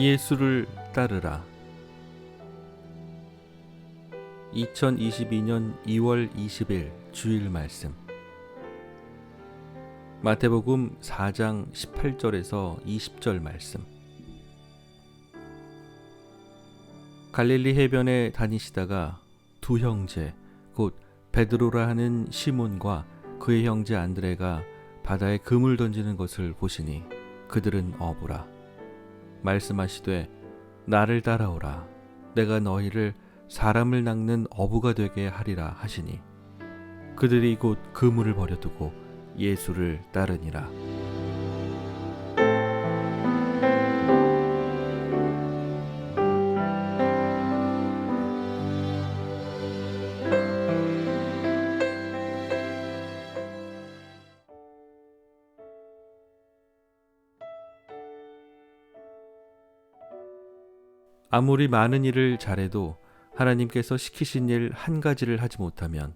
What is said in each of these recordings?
예수를 따르라. 2022년 2월 20일 주일 말씀. 마태복음 4장 18절에서 20절 말씀. 갈릴리 해변에 다니시다가 두 형제 곧 베드로라 하는 시몬과 그의 형제 안드레가 바다에 금을 던지는 것을 보시니 그들은 어부라. 말씀하시되 나를 따라오라. 내가 너희를 사람을 낚는 어부가 되게 하리라 하시니 그들이 곧 그물을 버려두고 예수를 따르니라. 아무리 많은 일을 잘해도 하나님께서 시키신 일 한 가지를 하지 못하면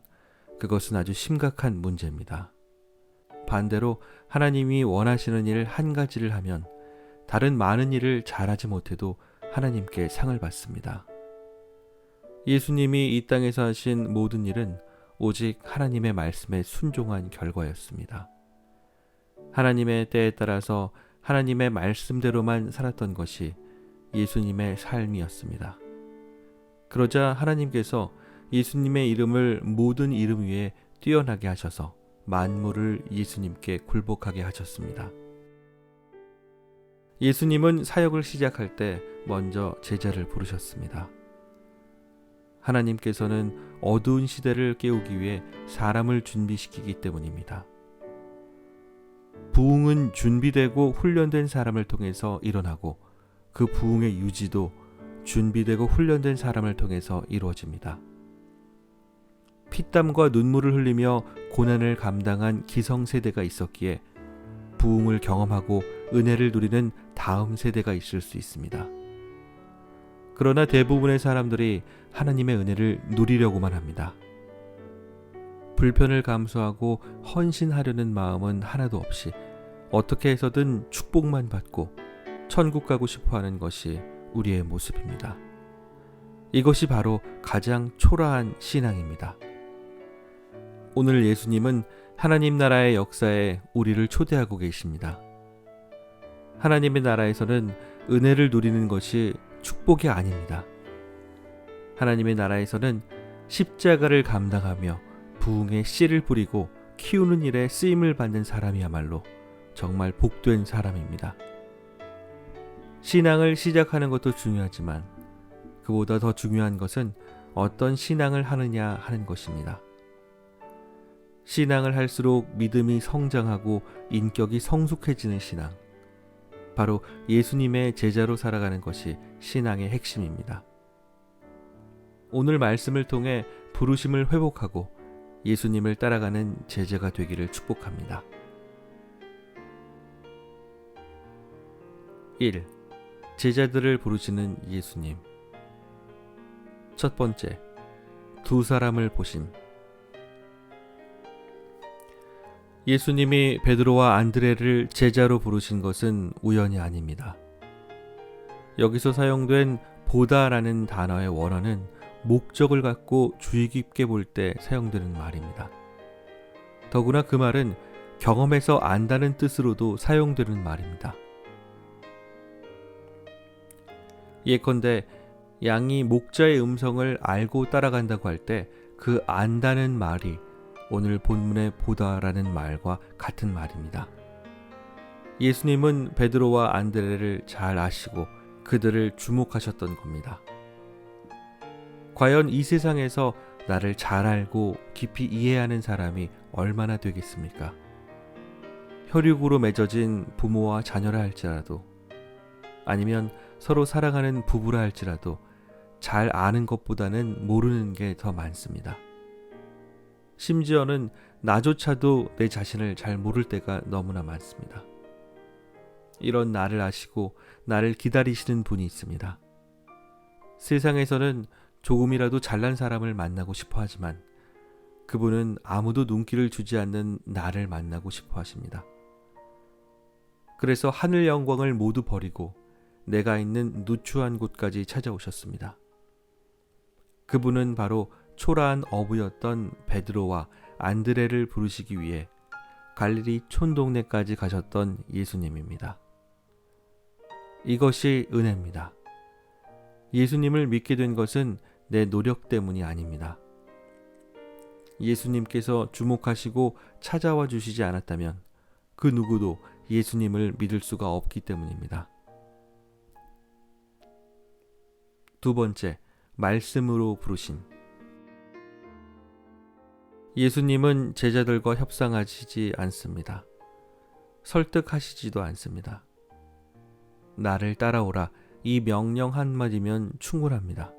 그것은 아주 심각한 문제입니다. 반대로 하나님이 원하시는 일 한 가지를 하면 다른 많은 일을 잘하지 못해도 하나님께 상을 받습니다. 예수님이 이 땅에서 하신 모든 일은 오직 하나님의 말씀에 순종한 결과였습니다. 하나님의 때에 따라서 하나님의 말씀대로만 살았던 것이 예수님의 삶이었습니다. 그러자 하나님께서 예수님의 이름을 모든 이름 위에 뛰어나게 하셔서 만물을 예수님께 굴복하게 하셨습니다. 예수님은 사역을 시작할 때 먼저 제자를 부르셨습니다. 하나님께서는 어두운 시대를 깨우기 위해 사람을 준비시키기 때문입니다. 부흥은 준비되고 훈련된 사람을 통해서 일어나고 그 부흥의 유지도 준비되고 훈련된 사람을 통해서 이루어집니다. 피땀과 눈물을 흘리며 고난을 감당한 기성세대가 있었기에 부흥을 경험하고 은혜를 누리는 다음 세대가 있을 수 있습니다. 그러나 대부분의 사람들이 하나님의 은혜를 누리려고만 합니다. 불편을 감수하고 헌신하려는 마음은 하나도 없이 어떻게 해서든 축복만 받고 천국 가고 싶어하는 것이 우리의 모습입니다. 이것이 바로 가장 초라한 신앙입니다. 오늘 예수님은 하나님 나라의 역사에 우리를 초대하고 계십니다. 하나님의 나라에서는 은혜를 누리는 것이 축복이 아닙니다. 하나님의 나라에서는 십자가를 감당하며 부흥의 씨를 뿌리고 키우는 일에 쓰임을 받는 사람이야말로 정말 복된 사람입니다. 신앙을 시작하는 것도 중요하지만 그보다 더 중요한 것은 어떤 신앙을 하느냐 하는 것입니다. 신앙을 할수록 믿음이 성장하고 인격이 성숙해지는 신앙. 바로 예수님의 제자로 살아가는 것이 신앙의 핵심입니다. 오늘 말씀을 통해 부르심을 회복하고 예수님을 따라가는 제자가 되기를 축복합니다. 1. 제자들을 부르시는 예수님. 첫 번째, 두 사람을 보심. 예수님이 베드로와 안드레를 제자로 부르신 것은 우연이 아닙니다. 여기서 사용된 보다라는 단어의 원어는 목적을 갖고 주의 깊게 볼 때 사용되는 말입니다. 더구나 그 말은 경험해서 안다는 뜻으로도 사용되는 말입니다. 예컨대 양이 목자의 음성을 알고 따라간다고 할 때 그 안다는 말이 오늘 본문의 보다라는 말과 같은 말입니다. 예수님은 베드로와 안드레를 잘 아시고 그들을 주목하셨던 겁니다. 과연 이 세상에서 나를 잘 알고 깊이 이해하는 사람이 얼마나 되겠습니까? 혈육으로 맺어진 부모와 자녀라 할지라도, 아니면 서로 사랑하는 부부라 할지라도 잘 아는 것보다는 모르는 게 더 많습니다. 심지어는 나조차도 내 자신을 잘 모를 때가 너무나 많습니다. 이런 나를 아시고 나를 기다리시는 분이 있습니다. 세상에서는 조금이라도 잘난 사람을 만나고 싶어 하지만 그분은 아무도 눈길을 주지 않는 나를 만나고 싶어 하십니다. 그래서 하늘 영광을 모두 버리고 내가 있는 누추한 곳까지 찾아오셨습니다. 그분은 바로 초라한 어부였던 베드로와 안드레를 부르시기 위해 갈릴리 촌동네까지 가셨던 예수님입니다. 이것이 은혜입니다. 예수님을 믿게 된 것은 내 노력 때문이 아닙니다. 예수님께서 주목하시고 찾아와 주시지 않았다면 그 누구도 예수님을 믿을 수가 없기 때문입니다. 두 번째, 말씀으로 부르심. 예수님은 제자들과 협상하시지 않습니다. 설득하시지도 않습니다. 나를 따라오라, 이 명령 한마디면 충분합니다.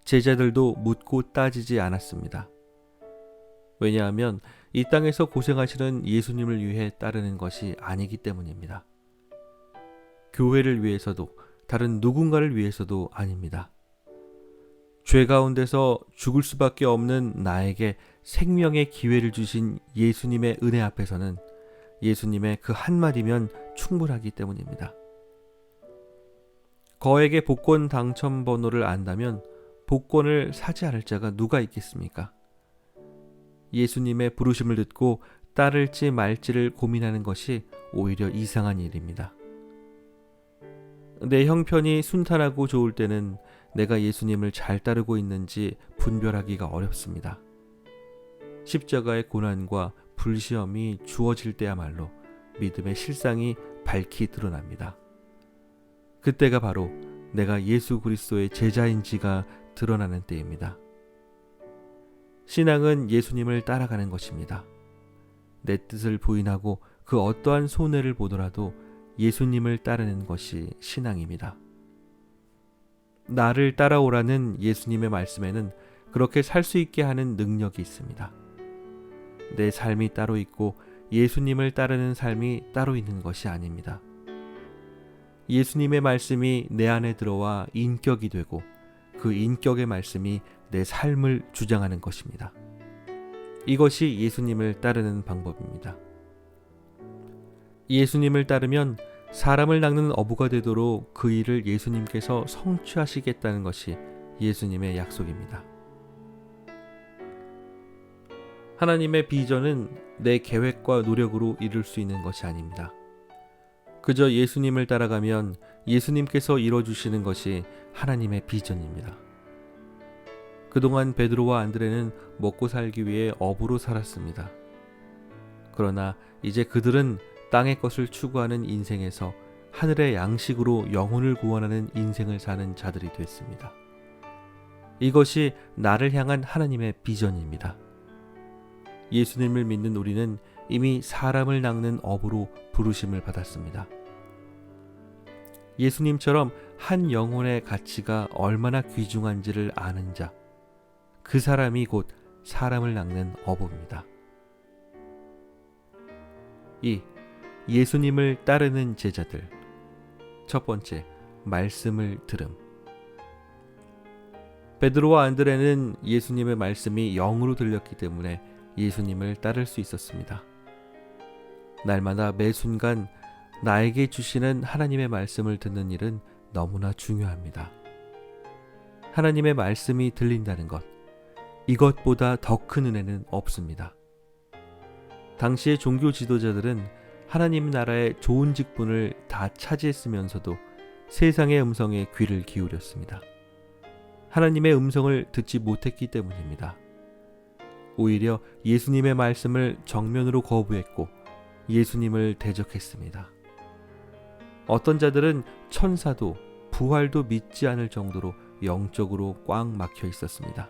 제자들도 묻고 따지지 않았습니다. 왜냐하면 이 땅에서 고생하시는 예수님을 위해 따르는 것이 아니기 때문입니다. 교회를 위해서도 다른 누군가를 위해서도 아닙니다. 죄 가운데서 죽을 수밖에 없는 나에게 생명의 기회를 주신 예수님의 은혜 앞에서는 예수님의 그 한마디면 충분하기 때문입니다. 거액의 복권 당첨 번호를 안다면 복권을 사지 않을 자가 누가 있겠습니까? 예수님의 부르심을 듣고 따를지 말지를 고민하는 것이 오히려 이상한 일입니다. 내 형편이 순탄하고 좋을 때는 내가 예수님을 잘 따르고 있는지 분별하기가 어렵습니다. 십자가의 고난과 불시험이 주어질 때야말로 믿음의 실상이 밝히 드러납니다. 그때가 바로 내가 예수 그리스도의 제자인지가 드러나는 때입니다. 신앙은 예수님을 따라가는 것입니다. 내 뜻을 부인하고 그 어떠한 손해를 보더라도 예수님을 따르는 것이 신앙입니다. 나를 따라오라는 예수님의 말씀에는 그렇게 살 수 있게 하는 능력이 있습니다. 내 삶이 따로 있고 예수님을 따르는 삶이 따로 있는 것이 아닙니다. 예수님의 말씀이 내 안에 들어와 인격이 되고 그 인격의 말씀이 내 삶을 주장하는 것입니다. 이것이 예수님을 따르는 방법입니다. 예수님을 따르면 사람을 낚는 어부가 되도록 그 일을 예수님께서 성취하시겠다는 것이 예수님의 약속입니다. 하나님의 비전은 내 계획과 노력으로 이룰 수 있는 것이 아닙니다. 그저 예수님을 따라가면 예수님께서 이뤄주시는 것이 하나님의 비전입니다. 그동안 베드로와 안드레는 먹고 살기 위해 어부로 살았습니다. 그러나 이제 그들은 땅의 것을 추구하는 인생에서 하늘의 양식으로 영혼을 구원하는 인생을 사는 자들이 됐습니다. 이것이 나를 향한 하나님의 비전입니다. 예수님을 믿는 우리는 이미 사람을 낚는 어부로 부르심을 받았습니다. 예수님처럼 한 영혼의 가치가 얼마나 귀중한지를 아는 자, 그 사람이 곧 사람을 낚는 어부입니다. 2. 예수님을 따르는 제자들. 첫 번째, 말씀을 들음. 베드로와 안드레는 예수님의 말씀이 영으로 들렸기 때문에 예수님을 따를 수 있었습니다. 날마다 매 순간 나에게 주시는 하나님의 말씀을 듣는 일은 너무나 중요합니다. 하나님의 말씀이 들린다는 것, 이것보다 더 큰 은혜는 없습니다. 당시의 종교 지도자들은 하나님 나라의 좋은 직분을 다 차지했으면서도 세상의 음성에 귀를 기울였습니다. 하나님의 음성을 듣지 못했기 때문입니다. 오히려 예수님의 말씀을 정면으로 거부했고 예수님을 대적했습니다. 어떤 자들은 천사도 부활도 믿지 않을 정도로 영적으로 꽉 막혀 있었습니다.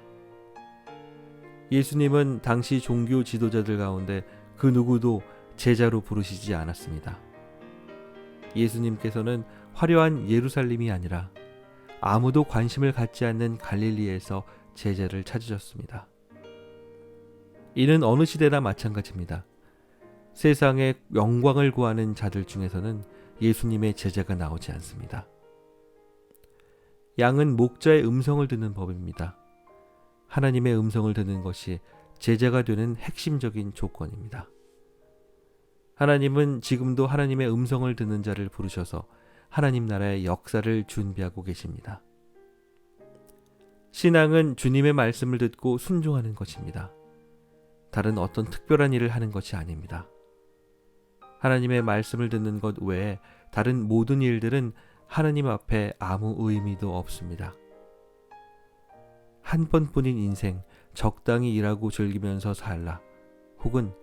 예수님은 당시 종교 지도자들 가운데 그 누구도 제자로 부르시지 않았습니다. 예수님께서는 화려한 예루살렘이 아니라 아무도 관심을 갖지 않는 갈릴리에서 제자를 찾으셨습니다. 이는 어느 시대나 마찬가지입니다. 세상의 영광을 구하는 자들 중에서는 예수님의 제자가 나오지 않습니다. 양은 목자의 음성을 듣는 법입니다. 하나님의 음성을 듣는 것이 제자가 되는 핵심적인 조건입니다. 하나님은 지금도 하나님의 음성을 듣는 자를 부르셔서 하나님 나라의 역사를 준비하고 계십니다. 신앙은 주님의 말씀을 듣고 순종하는 것입니다. 다른 어떤 특별한 일을 하는 것이 아닙니다. 하나님의 말씀을 듣는 것 외에 다른 모든 일들은 하나님 앞에 아무 의미도 없습니다. 한 번뿐인 인생 적당히 일하고 즐기면서 살라, 혹은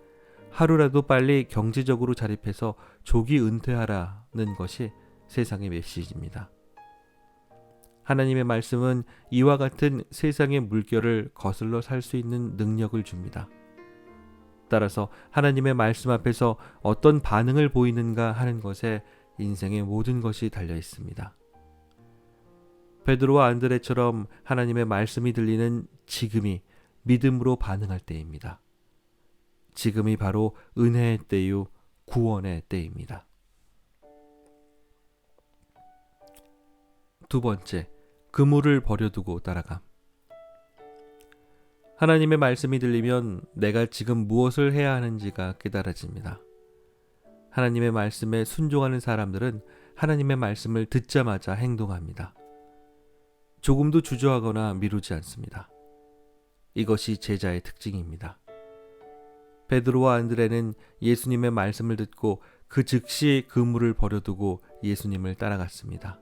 하루라도 빨리 경제적으로 자립해서 조기 은퇴하라는 것이 세상의 메시지입니다. 하나님의 말씀은 이와 같은 세상의 물결을 거슬러 살 수 있는 능력을 줍니다. 따라서 하나님의 말씀 앞에서 어떤 반응을 보이는가 하는 것에 인생의 모든 것이 달려 있습니다. 베드로와 안드레처럼 하나님의 말씀이 들리는 지금이 믿음으로 반응할 때입니다. 지금이 바로 은혜의 때요, 구원의 때입니다. 두 번째, 그물을 버려두고 따라감. 하나님의 말씀이 들리면 내가 지금 무엇을 해야 하는지가 깨달아집니다. 하나님의 말씀에 순종하는 사람들은 하나님의 말씀을 듣자마자 행동합니다. 조금도 주저하거나 미루지 않습니다. 이것이 제자의 특징입니다. 베드로와 안드레는 예수님의 말씀을 듣고 그 즉시 그물을 버려두고 예수님을 따라갔습니다.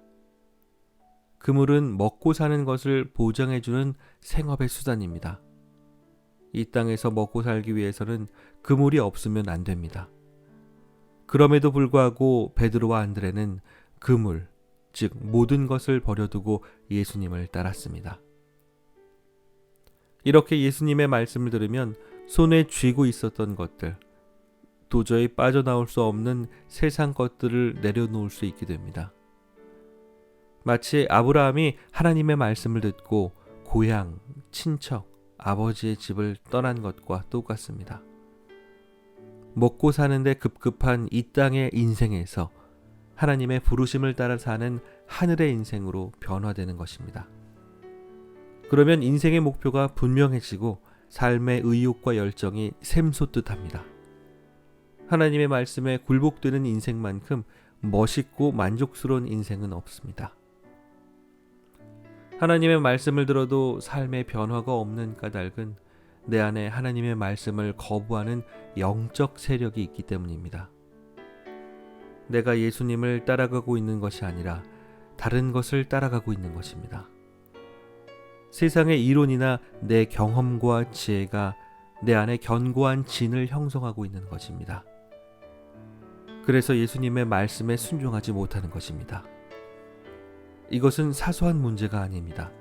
그물은 먹고 사는 것을 보장해주는 생업의 수단입니다. 이 땅에서 먹고 살기 위해서는 그물이 없으면 안 됩니다. 그럼에도 불구하고 베드로와 안드레는 그물, 즉 모든 것을 버려두고 예수님을 따랐습니다. 이렇게 예수님의 말씀을 들으면 손에 쥐고 있었던 것들, 도저히 빠져나올 수 없는 세상 것들을 내려놓을 수 있게 됩니다. 마치 아브라함이 하나님의 말씀을 듣고 고향, 친척, 아버지의 집을 떠난 것과 똑같습니다. 먹고 사는데 급급한 이 땅의 인생에서 하나님의 부르심을 따라 사는 하늘의 인생으로 변화되는 것입니다. 그러면 인생의 목표가 분명해지고 삶의 의욕과 열정이 샘솟듯 합니다. 하나님의 말씀에 굴복되는 인생만큼 멋있고 만족스러운 인생은 없습니다. 하나님의 말씀을 들어도 삶의 변화가 없는 까닭은 내 안에 하나님의 말씀을 거부하는 영적 세력이 있기 때문입니다. 내가 예수님을 따라가고 있는 것이 아니라 다른 것을 따라가고 있는 것입니다. 세상의 이론이나 내 경험과 지혜가 내 안에 견고한 진을 형성하고 있는 것입니다. 그래서 예수님의 말씀에 순종하지 못하는 것입니다. 이것은 사소한 문제가 아닙니다.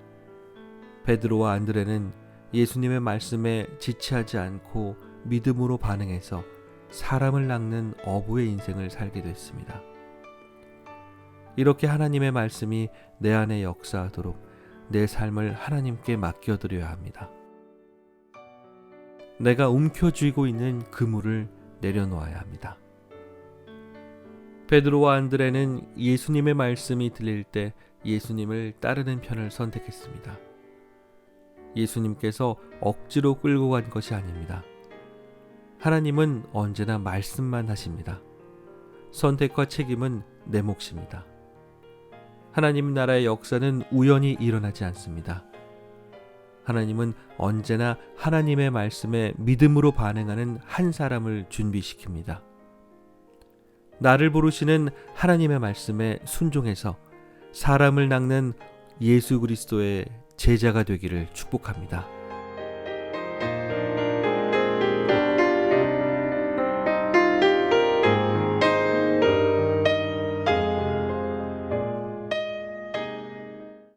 베드로와 안드레는 예수님의 말씀에 지체하지 않고 믿음으로 반응해서 사람을 낚는 어부의 인생을 살게 됐습니다. 이렇게 하나님의 말씀이 내 안에 역사하도록 내 삶을 하나님께 맡겨드려야 합니다. 내가 움켜쥐고 있는 그물을 내려놓아야 합니다. 베드로와 안드레는 예수님의 말씀이 들릴 때 예수님을 따르는 편을 선택했습니다. 예수님께서 억지로 끌고 간 것이 아닙니다. 하나님은 언제나 말씀만 하십니다. 선택과 책임은 내 몫입니다. 하나님 나라의 역사는 우연히 일어나지 않습니다. 하나님은 언제나 하나님의 말씀에 믿음으로 반응하는 한 사람을 준비시킵니다. 나를 부르시는 하나님의 말씀에 순종해서 사람을 낚는 예수 그리스도의 제자가 되기를 축복합니다.